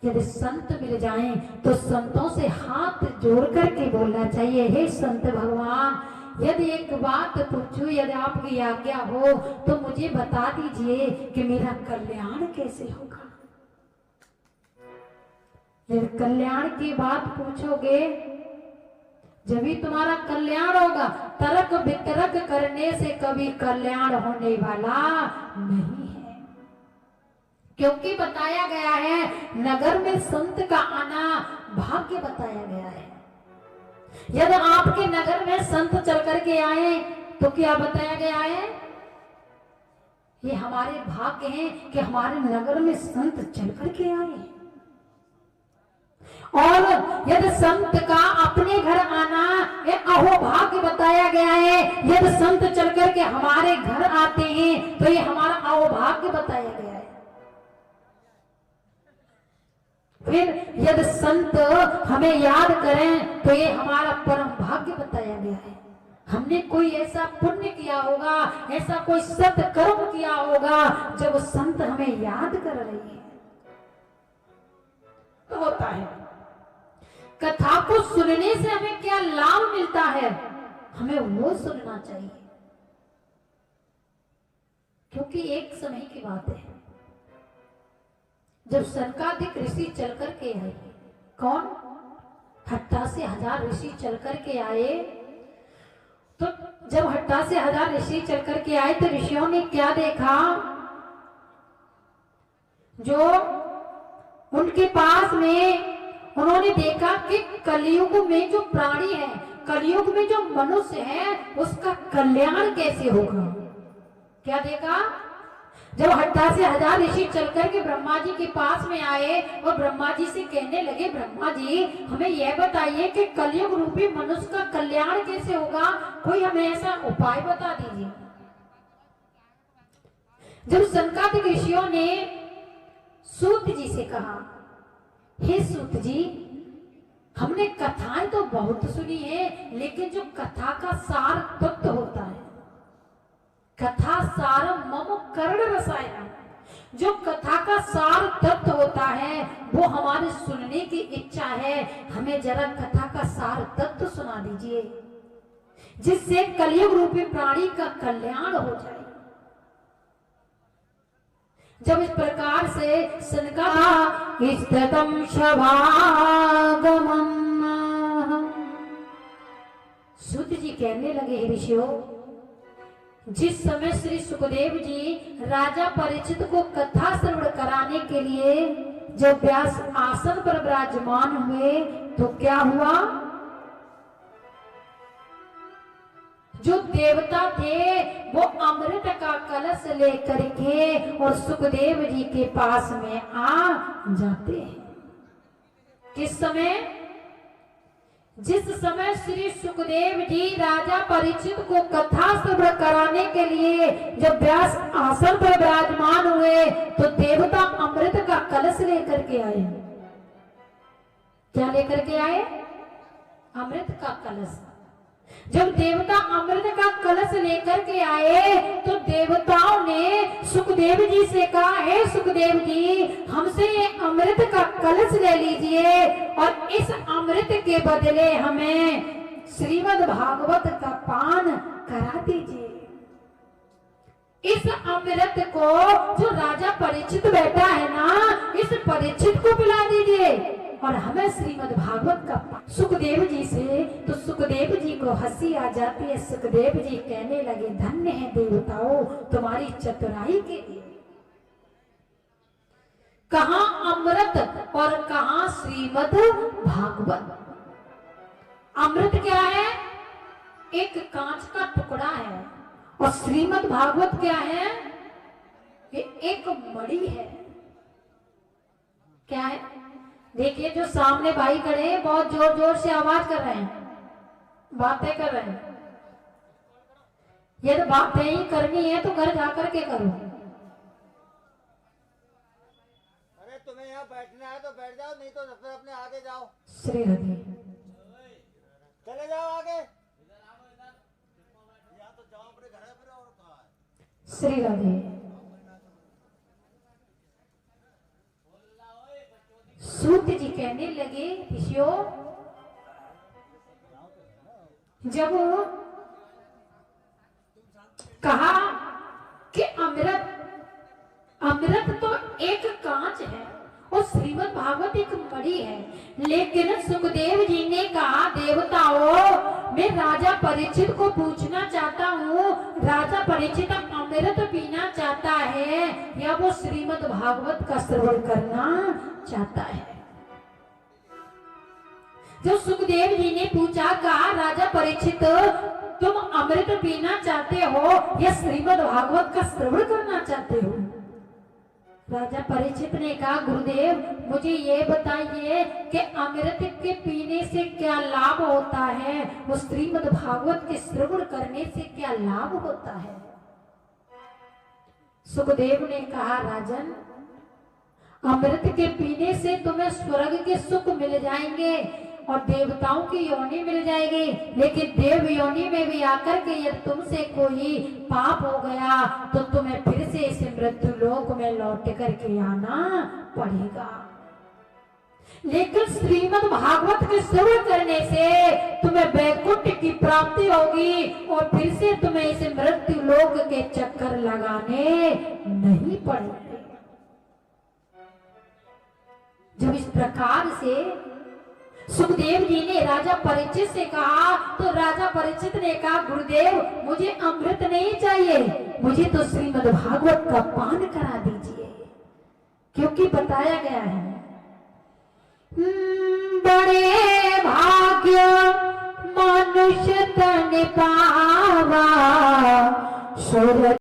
यदि संत मिल जाएं तो संतों से हाथ जोड़ करके बोलना चाहिए, हे संत भगवान, यदि एक बात पूछूं, यदि आपकी आज्ञा हो तो मुझे बता दीजिए कि मेरा कल्याण कैसे होगा। यदि कल्याण की बात पूछोगे जब भी तुम्हारा कल्याण होगा। तर्क वितरक करने से कभी कल्याण होने वाला नहीं है, क्योंकि बताया गया है नगर में संत का आना भाग्य बताया गया है। यदि आपके नगर में संत चल करके आए तो क्या बताया गया है, ये हमारे भाग्य हैं कि हमारे नगर में संत चल करके आए। और यदि संत का अपने घर आना ये अहोभाग्य बताया गया है। यदि संत चल करके हमारे घर आते हैं तो ये हमारा अहोभाग्य बताया गया है। फिर यदि संत हमें याद करें तो ये हमारा परम भाग्य बताया गया है। हमने कोई ऐसा पुण्य किया होगा, ऐसा कोई सत्कर्म किया होगा जब संत हमें याद कर रही है तो होता है। कथा को सुनने से हमें क्या लाभ मिलता है, हमें वो सुनना चाहिए, क्योंकि एक समय की बात है जब सनकादिक ऋषि चल करके आए। कौन? 88,000 ऋषि चल करके आए। तो जब 88,000 ऋषि चल करके आए तो ऋषियों ने क्या देखा, जो उनके पास में उन्होंने देखा कि कलयुग में जो प्राणी है, कलयुग में जो मनुष्य है, उसका कल्याण कैसे होगा। क्या देखा, जब 88,000 ऋषि चलकर के ब्रह्मा जी के पास में आए और ब्रह्मा जी से कहने लगे, ब्रह्मा जी हमें यह बताइए कि कलयुग रूपी मनुष्य का कल्याण कैसे होगा, कोई हमें ऐसा उपाय बता दीजिए। जब सनकादिक ऋषियों ने सूत जी से कहा, हे सूत जी, हमने कथाएं तो बहुत सुनी है, लेकिन जो कथा का सार तत्व होता है, कथा सारम मम कर्ण रसायन, जो कथा का सार तत्व होता है वो हमारे सुनने की इच्छा है। हमें जरा कथा का सार तत्व सुना दीजिए जिससे कलयुग रूपी प्राणी का कल्याण हो जाए। जब इस प्रकार से सनका इस्ततम शभागमम, सूत जी कहने लगे, ऋषियों, जिस समय श्री सुखदेव जी राजा परीक्षित को कथा श्रवण कराने के लिए जब व्यास आसन पर विराजमान हुए तो क्या हुआ, जो देवता थे वो अमृत का कलश लेकर के और सुखदेव जी के पास में आ जाते हैं। किस समय? जिस समय श्री सुखदेव जी राजा परीक्षित को कथा श्रवण कराने के लिए जब व्यास आसन पर विराजमान हुए तो देवता अमृत का कलश लेकर के आए। क्या लेकर के आए? अमृत का कलश। जब देवता अमृत का कलश लेकर के आए तो देवताओं ने सुखदेव जी से कहा, हे सुखदेव जी, हमसे ये अमृत का कलश ले लीजिए और इस अमृत के बदले हमें श्रीमद् भागवत का पान करा दीजिए। इस अमृत को जो राजा परीक्षित बैठा है ना, इस परीक्षित को पिला दीजिए और हमें श्रीमद् भागवत का। सुखदेव जी से तो सुखदेव जी को हंसी आ जाती है। सुखदेव जी कहने लगे, धन्य है देवताओं तुम्हारी चतुराई के लिए। कहां अमृत और कहां श्रीमद् भागवत। अमृत क्या है? एक कांच का टुकड़ा है और श्रीमद् भागवत क्या है? ये एक मणि है। क्या है? देखिए, जो सामने भाई खड़े हैं बहुत जोर जोर से आवाज कर रहे हैं, बातें कर रहे हैं। यदि बातें ही करनी है तो घर जाकर के करो। अरे तुम्हें यहाँ बैठना है तो बैठ जाओ, नहीं तो अपने आगे जाओ। श्री राधे। चले जाओ आगे। यहाँ तो जाओ अपने घर पर, और कहाँ है? श्री राधे। सूत जी कहने लगे, ऋषियों, जब कहा कि अमृत तो एक कांच है और श्रीमद् भागवत एक मणि है, लेकिन सुखदेव जी ने कहा, देवताओं, मैं राजा परीक्षित को पूछना चाहता हूँ, राजा परीक्षित अमृत पीना चाहता है या वो श्रीमद् भागवत का श्रवण करना चाहता है। जो सुखदेव जी ने पूछा, कहा, राजा परीक्षित, तुम अमृत पीना चाहते हो या श्रीमद् भागवत का श्रवण करना चाहते हो? राजा परीक्षित ने कहा, गुरुदेव, मुझे ये बताइए कि अमृत के पीने से क्या लाभ होता है, वो श्रीमद् भागवत के श्रवण करने से क्या लाभ होता है? सुखदेव ने कहा, राजन, अमृत के पीने से तुम्हें स्वर्ग के सुख मिल जाएंगे और देवताओं की योनि मिल जाएगी, लेकिन देव योनि में भी आकर के यदि तुमसे कोई पाप हो गया तो तुम्हें फिर से इस मृत्यु लोक में लौट करके आना पड़ेगा। लेकिन श्रीमद् भागवत के श्रवण करने से तुम्हें वैकुंठ की प्राप्ति होगी और फिर से तुम्हें इस मृत्यु लोक के चक्कर लगाने नहीं पड़ेंगे। जब इस प्रकार से सुखदेव जी ने राजा परीक्षित से कहा, तो राजा परीक्षित ने कहा, गुरुदेव, मुझे अमृत नहीं चाहिए, मुझे तो श्रीमद् भागवत का पान करा दीजिए, क्योंकि बताया गया है, बड़े भाग्य मनुष्य तन पावा।